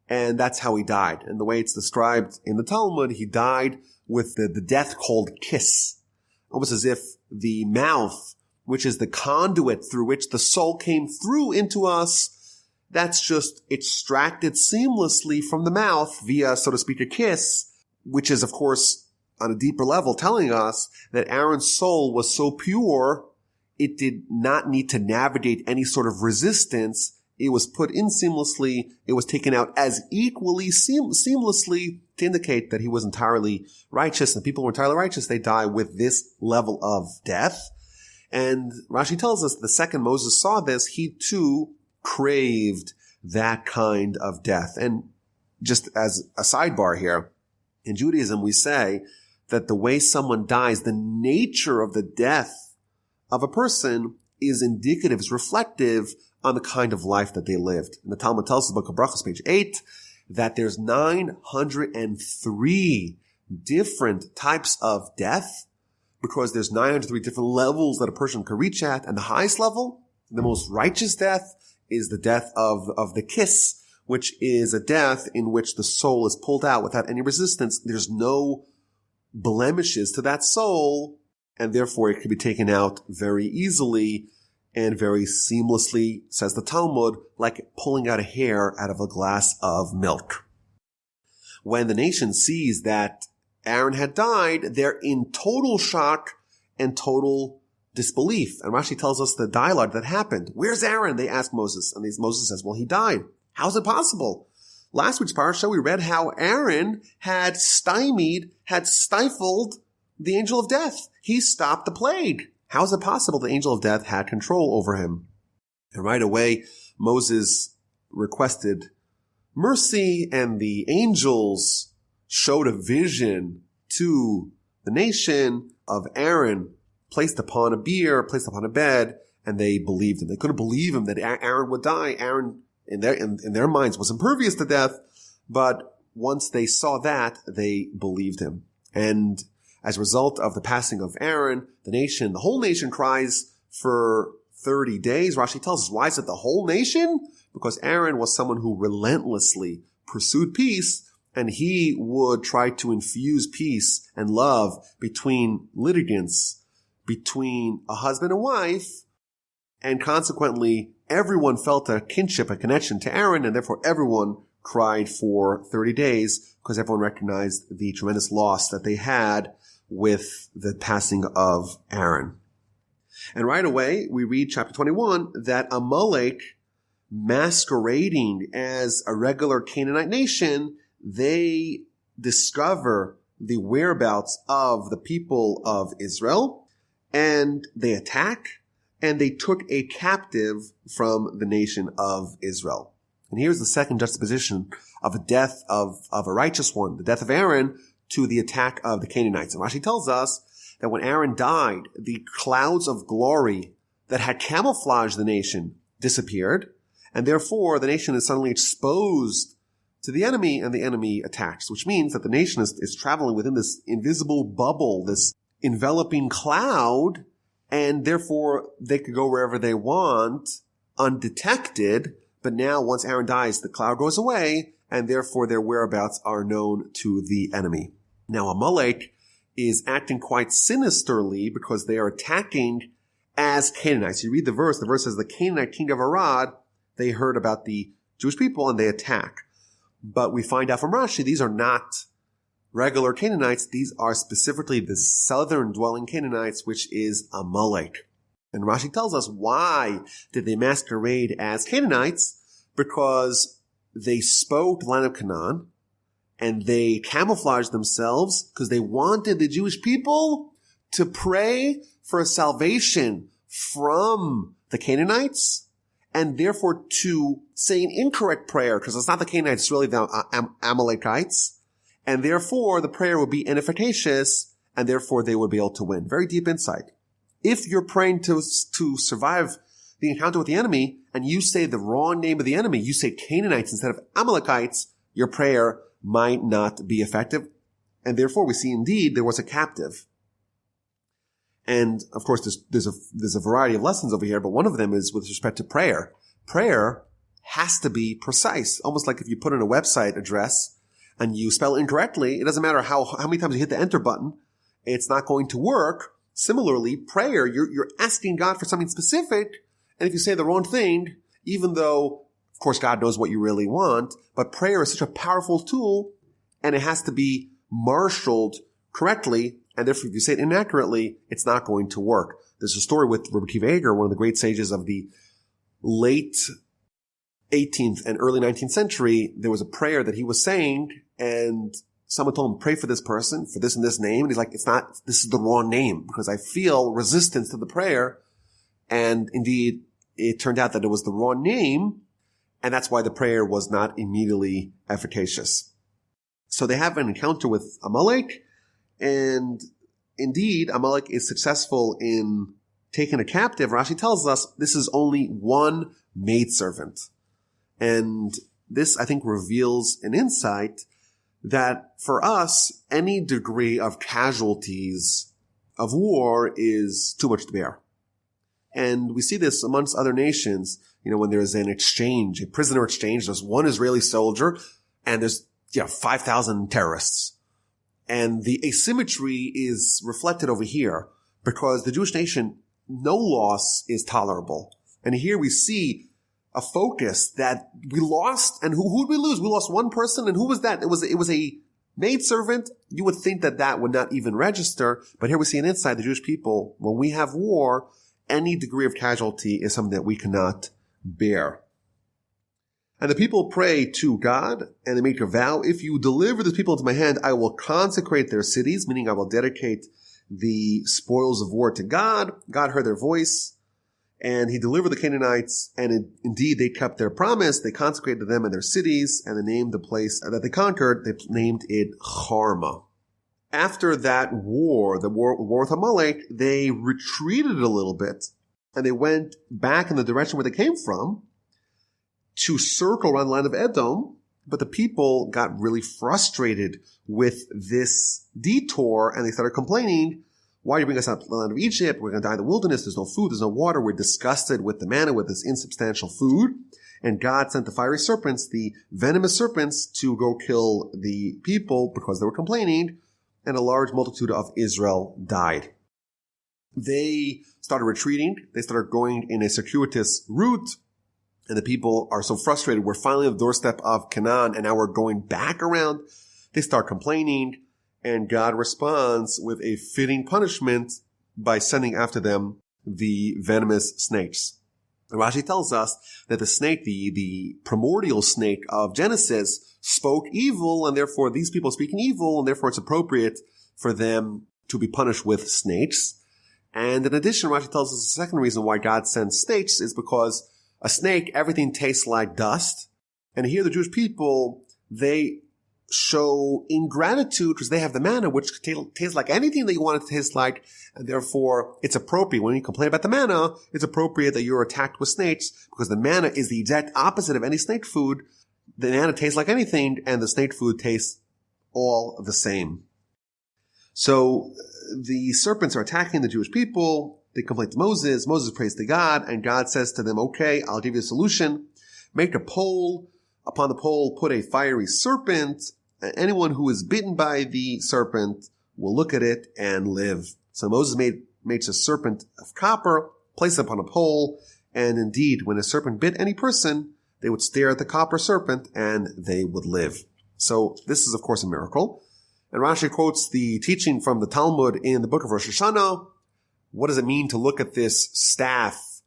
S1: and that's how he died. And the way it's described in the Talmud, he died with the death called kiss, almost as if the mouth, which is the conduit through which the soul came through into us, that's just extracted seamlessly from the mouth via, so to speak, a kiss, which is, of course, on a deeper level telling us that Aaron's soul was so pure, it did not need to navigate any sort of resistance. It was put in seamlessly. It was taken out as equally seamlessly to indicate that he was entirely righteous. And people were entirely righteous. They die with this level of death. And Rashi tells us the second Moses saw this, he too craved that kind of death. And just as a sidebar here, in Judaism we say that the way someone dies, the nature of the death of a person is indicative, is reflective on the kind of life that they lived. And the Talmud tells us in the book of Brachos, page 8, that there's 903 different types of death, because there's 903 different levels that a person could reach at. And the highest level, the most righteous death, is the death of the kiss, which is a death in which the soul is pulled out without any resistance. There's no blemishes to that soul, and therefore it can be taken out very easily and very seamlessly, says the Talmud, like pulling out a hair out of a glass of milk. When the nation sees that Aaron had died, they're in total shock and total disbelief. And Rashi tells us the dialogue that happened. Where's Aaron? They ask Moses. And Moses says, well, he died. How's it possible? Last week's Parsha, we read how Aaron had stifled the angel of death. He stopped the plague. How is it possible the angel of death had control over him? And right away, Moses requested mercy, and the angels showed a vision to the nation of Aaron placed upon a bier, placed upon a bed, and they believed him. They couldn't believe him that Aaron would die. Aaron, in their minds, was impervious to death, but once they saw that, they believed him. And as a result of the passing of Aaron, the whole nation cries for 30 days. Rashi tells us, why is it the whole nation? Because Aaron was someone who relentlessly pursued peace, and he would try to infuse peace and love between litigants, between a husband and wife, and consequently, everyone felt a kinship, a connection to Aaron, and therefore everyone cried for 30 days because everyone recognized the tremendous loss that they had with the passing of Aaron. And right away, we read chapter 21 that Amalek, masquerading as a regular Canaanite nation, they discover the whereabouts of the people of Israel, and they attack, and they took a captive from the nation of Israel. And here's the second juxtaposition of the death of a righteous one, the death of Aaron, to the attack of the Canaanites. And Rashi tells us that when Aaron died, the clouds of glory that had camouflaged the nation disappeared, and therefore the nation is suddenly exposed to the enemy, and the enemy attacks, which means that the nation is traveling within this invisible bubble, this enveloping cloud, and therefore they could go wherever they want undetected. But now once Aaron dies, the cloud goes away, and therefore their whereabouts are known to the enemy. Now Amalek is acting quite sinisterly because they are attacking as Canaanites. You read the verse says the Canaanite king of Arad, they heard about the Jewish people and they attack. But we find out from Rashi, these are not regular Canaanites. These are specifically the southern dwelling Canaanites, which is Amalek. And Rashi tells us why did they masquerade as Canaanites? Because they spoke the land of Canaan and they camouflaged themselves because they wanted the Jewish people to pray for salvation from the Canaanites and therefore to say an incorrect prayer because it's not the Canaanites, it's really the Amalekites. And therefore the prayer would be inefficacious and therefore they would be able to win. Very deep insight. If you're praying to survive the encounter with the enemy and you say the wrong name of the enemy, you say Canaanites instead of Amalekites, your prayer might not be effective. And therefore we see indeed there was a captive. And of course there's a variety of lessons over here, but one of them is with respect to prayer. Prayer has to be precise. Almost like if you put in a website address and you spell incorrectly, it doesn't matter how many times you hit the enter button, it's not going to work. Similarly, prayer, you're asking God for something specific, and if you say the wrong thing, even though, of course, God knows what you really want, but prayer is such a powerful tool, and it has to be marshaled correctly, and therefore if you say it inaccurately, it's not going to work. There's a story with Rabbi Akiva Eiger, one of the great sages of the late 18th and early 19th century. There was a prayer that he was saying, and someone told him, pray for this person, for this and this name. And he's like, this is the wrong name because I feel resistance to the prayer. And indeed, it turned out that it was the wrong name. And that's why the prayer was not immediately efficacious. So they have an encounter with Amalek. And indeed, Amalek is successful in taking a captive. Rashi tells us this is only one maidservant. And this, I think, reveals an insight that for us, any degree of casualties of war is too much to bear. And we see this amongst other nations, when there's an exchange, a prisoner exchange, there's one Israeli soldier and there's 5,000 terrorists. And the asymmetry is reflected over here because the Jewish nation, no loss is tolerable. And here we see a focus that we lost, and who did we lose? We lost one person, and who was that? It was a maidservant. You would think that would not even register, but here we see an insight, the Jewish people, when we have war, any degree of casualty is something that we cannot bear. And the people pray to God, and they make a vow, if you deliver this people into my hand, I will consecrate their cities, meaning I will dedicate the spoils of war to God. God heard their voice. And he delivered the Canaanites, and indeed they kept their promise. They consecrated them and their cities, and they named the place that they conquered, they named it Charma. After that war, the war with Amalek, they retreated a little bit, and they went back in the direction where they came from to circle around the land of Edom. But the people got really frustrated with this detour, and they started complaining, why do you bring us out to the land of Egypt? We're going to die in the wilderness. There's no food. There's no water. We're disgusted with the manna, with this insubstantial food. And God sent the fiery serpents, the venomous serpents, to go kill the people because they were complaining. And a large multitude of Israel died. They started retreating. They started going in a circuitous route. And the people are so frustrated. We're finally on the doorstep of Canaan, and now we're going back around. They start complaining. And God responds with a fitting punishment by sending after them the venomous snakes. And Rashi tells us that the snake, the primordial snake of Genesis, spoke evil, and therefore these people speaking evil, and therefore it's appropriate for them to be punished with snakes. And in addition, Rashi tells us the second reason why God sends snakes is because a snake, everything tastes like dust. And here the Jewish people, they show ingratitude because they have the manna, which tastes like anything that you want it to taste like, and therefore it's appropriate. When you complain about the manna, it's appropriate that you're attacked with snakes because the manna is the exact opposite of any snake food. The manna tastes like anything, and the snake food tastes all the same. So the serpents are attacking the Jewish people. They complain to Moses. Moses prays to God, and God says to them, okay, I'll give you a solution. Make a pole Upon the pole put a fiery serpent. Anyone who is bitten by the serpent will look at it and live. So Moses makes a serpent of copper, placed it upon a pole, and indeed, when a serpent bit any person, they would stare at the copper serpent and they would live. So this is, of course, a miracle. And Rashi quotes the teaching from the Talmud in the book of Rosh Hashanah. What does it mean to look at this staff,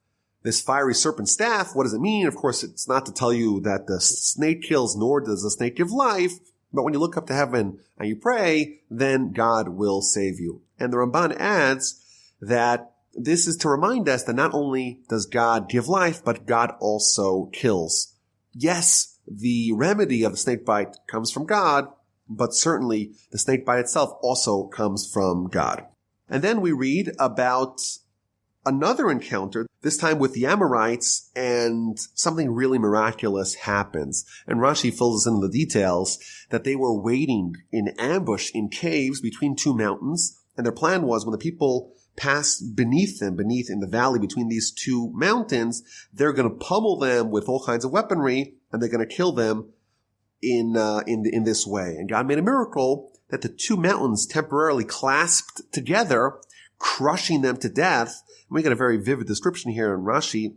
S1: this fiery serpent staff? What does it mean? Of course, it's not to tell you that the snake kills, nor does the snake give life. But when you look up to heaven and you pray, then God will save you. And the Ramban adds that this is to remind us that not only does God give life, but God also kills. Yes, the remedy of the snake bite comes from God, but certainly the snake bite itself also comes from God. And then we read about another encounter, this time with the Amorites, and something really miraculous happens. And Rashi fills us in the details that they were waiting in ambush in caves between two mountains, and their plan was when the people passed beneath in the valley between these two mountains, they're going to pummel them with all kinds of weaponry, and they're going to kill them in this way. And God made a miracle that the two mountains temporarily clasped together, crushing them to death. And we get a very vivid description here in Rashi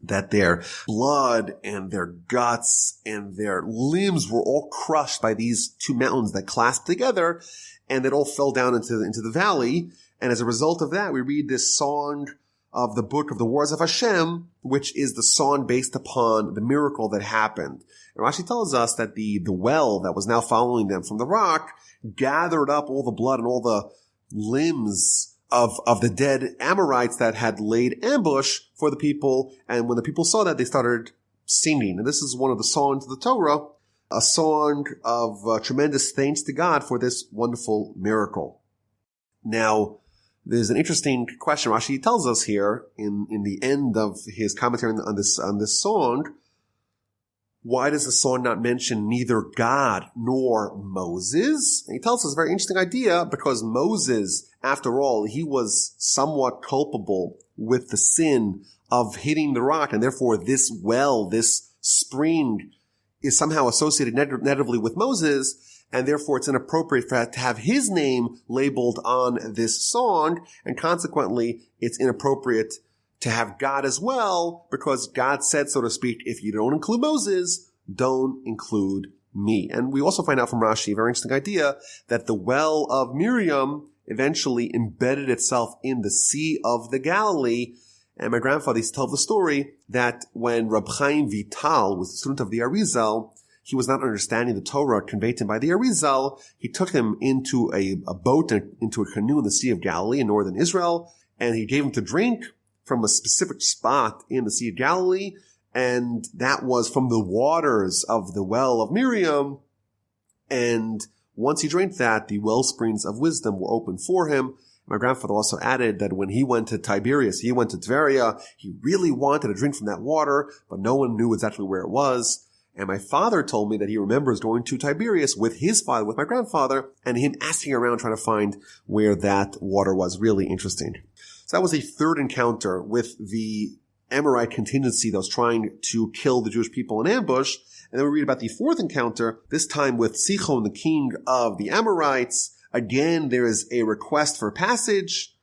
S1: that their blood and their guts and their limbs were all crushed by these two mountains that clasped together, and it all fell down into the valley. And as a result of that, we read this song of the book of the Wars of Hashem, which is the song based upon the miracle that happened. And Rashi tells us that the well that was now following them from the rock gathered up all the blood and all the limbs of the dead Amorites that had laid ambush for the people. And when the people saw that, they started singing. And this is one of the songs of the Torah, a song of tremendous thanks to God for this wonderful miracle. Now, there's an interesting question Rashi tells us here in the end of his commentary on this song. Why does the song not mention neither God nor Moses? And he tells us a very interesting idea, because Moses, after all, he was somewhat culpable with the sin of hitting the rock, and therefore this well, this spring, is somehow associated negatively with Moses, and therefore it's inappropriate to have his name labeled on this song, and consequently it's inappropriate to have God as well, because God said, so to speak, if you don't include Moses, don't include me. And we also find out from Rashi a very interesting idea that the well of Miriam eventually embedded itself in the Sea of the Galilee. And my grandfather used to tell the story that when Reb Chaim Vital was the student of the Arizal, he was not understanding the Torah conveyed to him by the Arizal. He took him into a boat, into a canoe in the Sea of Galilee in northern Israel, and he gave him to drink from a specific spot in the Sea of Galilee, and that was from the waters of the well of Miriam. And once he drank that, the well springs of wisdom were opened for him. My grandfather also added that when he went to Tiberias, he went to Tveria, he really wanted to drink from that water, but no one knew exactly where it was. And my father told me that he remembers going to Tiberias with his father, with my grandfather, and him asking around trying to find where that water was. Really interesting. So that was a third encounter with the Amorite contingency that was trying to kill the Jewish people in ambush. And then we read about the fourth encounter, this time with Sichon, the king of the Amorites. Again, there is a request for passage.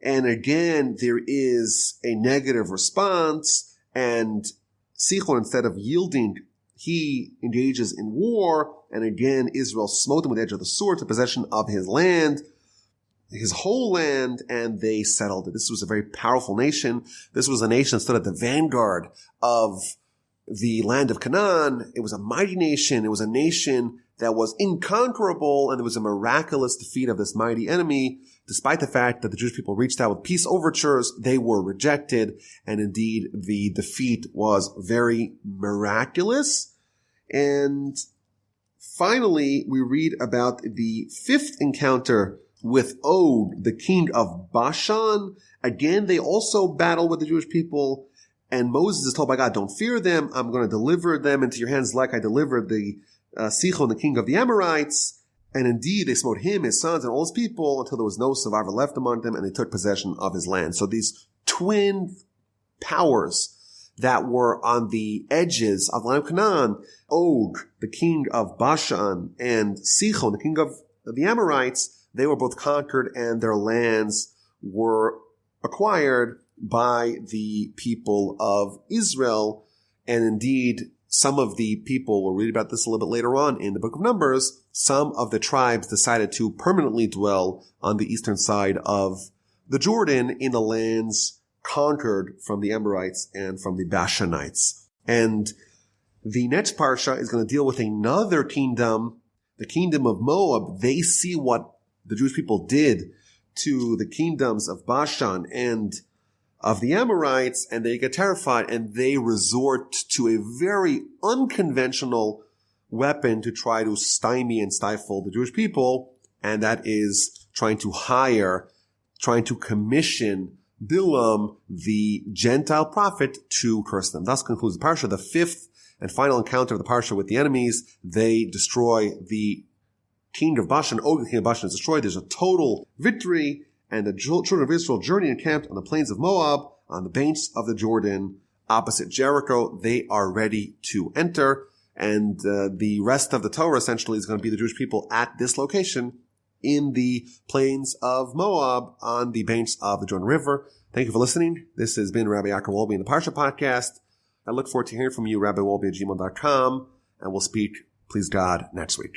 S1: And again, there is a negative response. And Sichon, instead of yielding, he engages in war. And again, Israel smote him with the edge of the sword to possession of his land, his whole land, and they settled it. This was a very powerful nation. This was a nation that stood at the vanguard of the land of Canaan. It was a mighty nation. It was a nation that was inconquerable, and there was a miraculous defeat of this mighty enemy. Despite the fact that the Jewish people reached out with peace overtures, they were rejected, and indeed the defeat was very miraculous. And finally, we read about the fifth encounter with Og, the king of Bashan. Again, they also battle with the Jewish people, and Moses is told by God, don't fear them. I'm going to deliver them into your hands like I delivered the Sichon, the king of the Amorites. And indeed, they smote him, his sons, and all his people until there was no survivor left among them, and they took possession of his land. So these twin powers that were on the edges of the land of Canaan, Og, the king of Bashan, and Sichon, the king of the Amorites, they were both conquered and their lands were acquired by the people of Israel. And indeed, some of the people, we'll read about this a little bit later on in the book of Numbers, some of the tribes decided to permanently dwell on the eastern side of the Jordan in the lands conquered from the Amorites and from the Bashanites. And the next Parsha is going to deal with another kingdom, the kingdom of Moab. They see what the Jewish people did to the kingdoms of Bashan and of the Amorites, and they get terrified, and they resort to a very unconventional weapon to try to stymie and stifle the Jewish people, and that is trying to commission Bilam, the Gentile prophet, to curse them. Thus concludes the Parsha, the fifth and final encounter of the Parsha with the enemies. They destroy the king of Bashan. Og, the king of Bashan, is destroyed. There's a total victory, and the children of Israel journey and camped on the plains of Moab, on the banks of the Jordan, opposite Jericho. They are ready to enter, and the rest of the Torah essentially is going to be the Jewish people at this location in the plains of Moab on the banks of the Jordan River. Thank you for listening. This has been Rabbi Yaakov Wolbe in the Parsha podcast. I look forward to hearing from you, rabbiwolbe@gmail.com, and we'll speak, please God, next week.